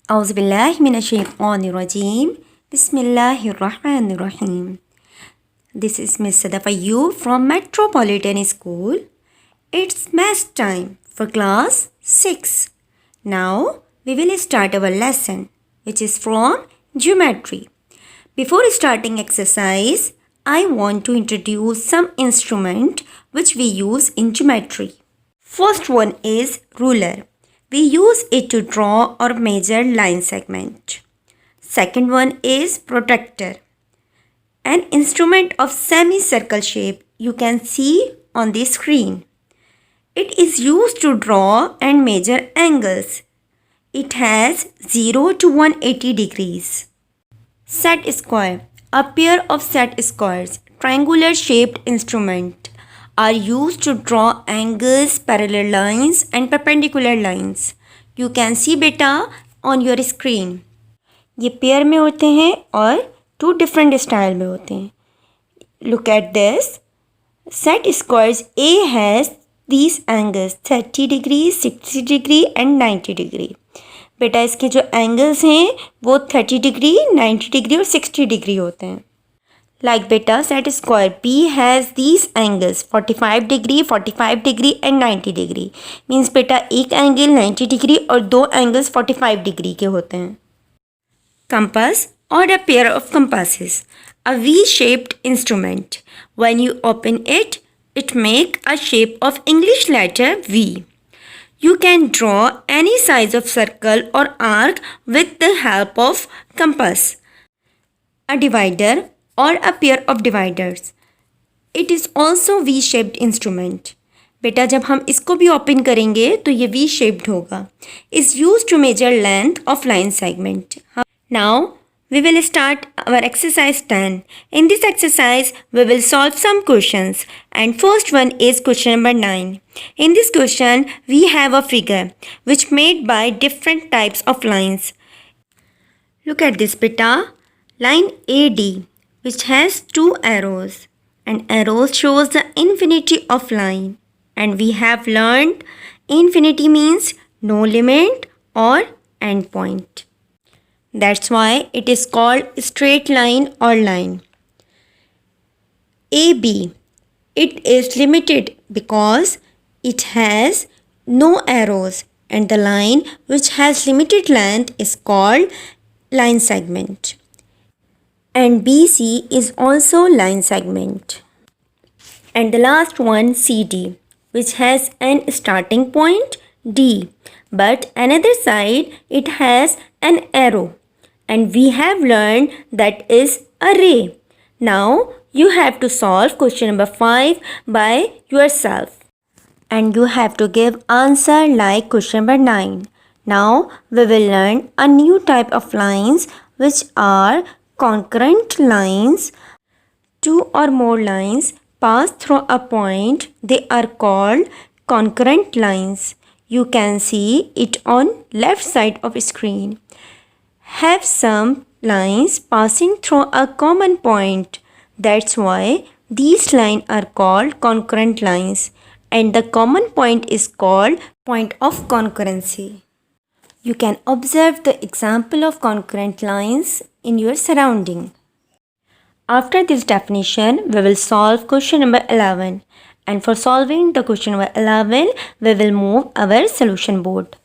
Auzubillahiminash-shaytanir-rajim. Bismillahir-rahmanir-rahim. This is Miss Sadafa Ayub from Metropolitan School. It's math time for class 6. Now we will start our lesson, which is from geometry. Before starting exercise, I want to introduce some instrument which we use in geometry. First one is ruler. We use it to draw or measure line segment. Second one is protractor, an instrument of semicircle shape you can see on the screen. It is used to draw and measure angles. It has 0 to 180 degrees. Set square. A pair of set squares, triangular shaped instrument, are used to draw angles, parallel lines and perpendicular lines. You can see beta on your screen. ये pair में होते हैं और to different style में होते हैं. Look at this. Set squares A has these angles 30 degree, 60 degree and 90 degree. बेटा इसके जो एंगल्स हैं वो 30 डिग्री, 90 डिग्री और 60 डिग्री होते हैं. Like beta, set square P has these angles 45 degree, 45 degree and 90 degree. Means बेटा एक एंगल 90 डिग्री और दो एंगल्स 45 डिग्री के होते हैं. Compass or a pair of compasses. A V-shaped instrument. When you open it, it makes a shape of English letter V. You can draw any size of circle or arc with the help of compass. A divider or a pair of dividers. It is also V-shaped instrument. बेटा जब हम इसको भी open करेंगे तो ये V-shaped होगा. Is used to measure length of line segment. Now we will start our exercise 10. In this exercise we will solve some questions and first one is question number 9. In this question we have a figure which made by different types of lines. Look at this beta. Line AD which has two arrows and arrows shows the infinity of line and we have learned infinity means no limit or end point. That's why it is called straight line or line. AB. It is limited because it has no arrows and the line which has limited length is called line segment. And BC is also line segment. And the last one CD which has an starting point D but another side it has an arrow. And we have learned that is a ray. Now you have to solve question number 5 by yourself. And you have to give answer like question number 9. Now we will learn a new type of lines which are concurrent lines. Two or more lines pass through a point. They are called concurrent lines. You can see it on left side of screen. Have some lines passing through a common point. That's why these lines are called concurrent lines and the common point is called point of concurrency. You can observe the example of concurrent lines in your surrounding. After this definition, we will solve question number 11 and for solving the question number 11, we will move our solution board.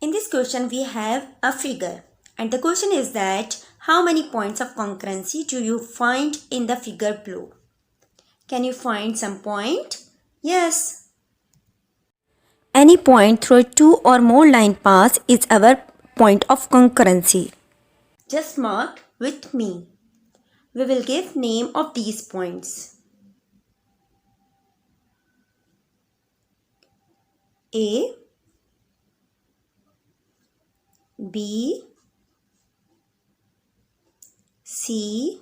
In this question, we have a figure. And the question is that how many points of concurrency do you find in the figure below? Can you find some point? Yes. Any point through two or more line paths is our point of concurrency. Just mark with me. We will give name of these points. A, B, C,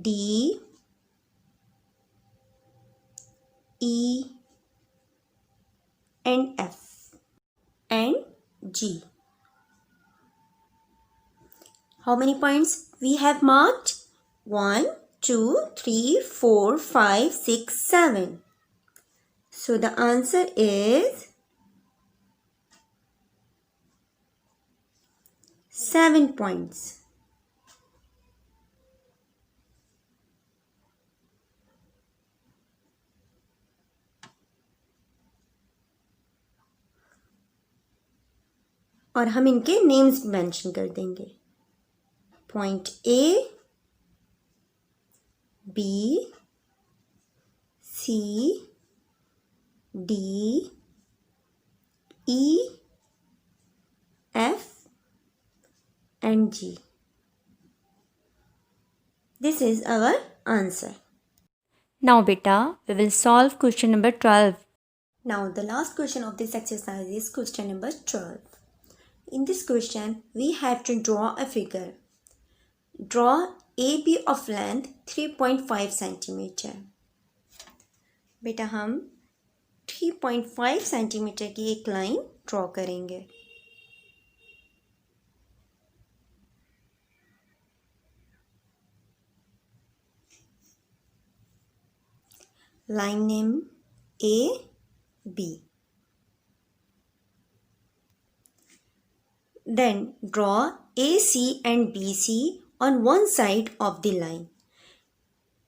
D, E and F and G. How many points we have marked? 1, 2, 3, 4, 5, 6, 7. So the answer is 7 points. और हम इनके names mention कर देंगे. Point A, B, C, D, E, F and G. This is our answer. Now beta, we will solve question number 12. Now the last question of this exercise is question number 12. In this question, we have to draw a figure. Draw AB of length 3.5 centimeter. बेटा हम 3.5 centimetre की एक line draw करेंगे. Line name AB. Then draw AC and BC on one side of the line.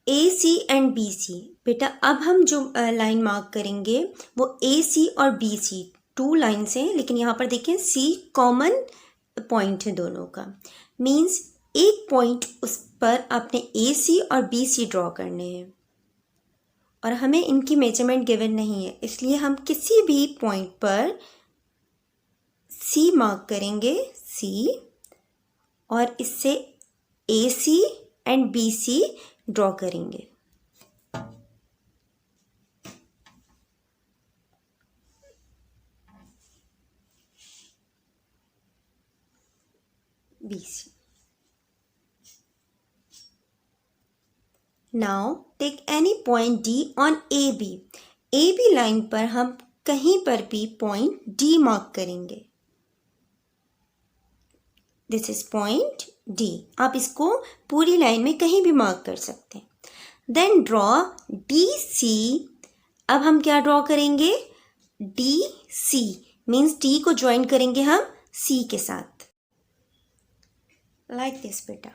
AC and BC. बेटा अब हम जो line mark करेंगे वो AC और BC 2 लाइन्स हैं, लेकिन यहाँ पर देखें C कॉमन पॉइंट है दोनों का. मीन्स एक पॉइंट उस पर आपने AC और BC ड्रॉ करने हैं और हमें इनकी मेजरमेंट गिवन नहीं है, इसलिए हम किसी भी पॉइंट पर C मार्क करेंगे C और इससे AC एंड BC ड्रॉ करेंगे. BC. Now take any point D on AB. AB line पर हम कहीं पर भी पॉइंट D मार्क करेंगे. This is point D. आप इसको पूरी लाइन में कहीं भी मार्क कर सकते हैं. Then draw DC. अब हम क्या ड्रॉ करेंगे? DC मीन्स D को ज्वाइन करेंगे हम C के साथ. लाइक दिस बेटा.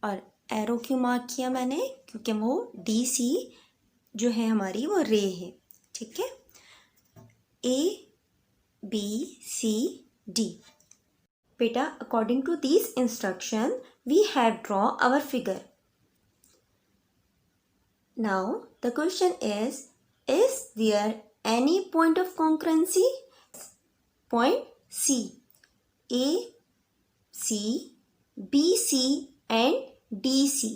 और एरो क्यों मार्क किया मैंने? क्योंकि वो DC जो है हमारी वो रे है. ठीक है. A, B, C, D. बेटा according to this instruction we have draw our figure. Now the question is there any point of concurrency? Point C. A, C, B, C and DC.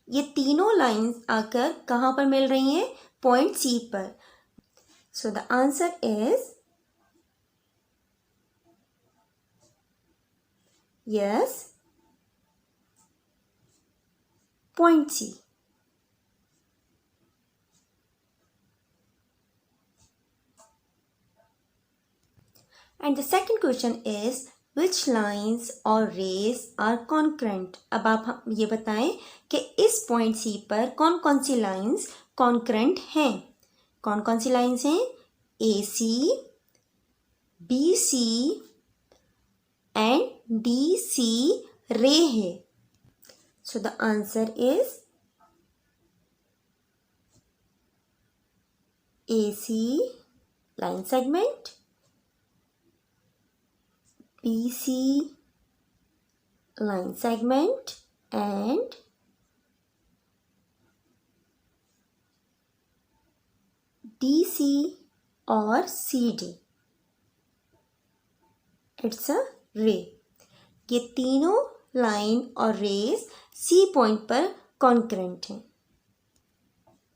ये तीनों लाइंस आकर कहाँ पर मिल रही हैं? Point C पर. So the answer is yes, point C. And the second question is which lines or rays are concurrent? अब आप ये बताएं कि इस पॉइंट C पर कौन कौन सी लाइंस कॉन्करेंट हैं. कौन कौन सी लाइंस हैं? AC, BC एंड DC रे है. So the answer is AC line segment, BC line segment and DC or CD. It's a ray. ये तीनों लाइन और रेज C पॉइंट पर कॉन्करेंट हैं.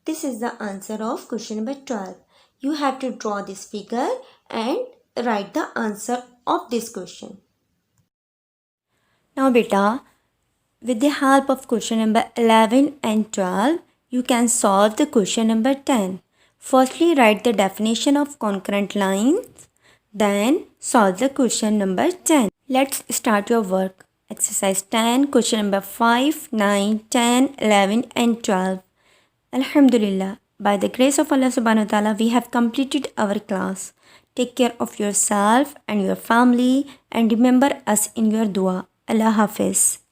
This is the answer of question number 12. You have to draw this figure and write the answer of this question. Now beta, with the help of question number 11 and 12, you can solve the question number 10. Firstly, write the definition of concurrent lines, then solve the question number 10. Let's start your work. Exercise 10, question number 5, 9, 10, 11 and 12. Alhamdulillah, By the grace of Allah subhanahu wa ta'ala, we have completed our class. Take care of yourself and your family and remember us in your dua. Allah Hafiz.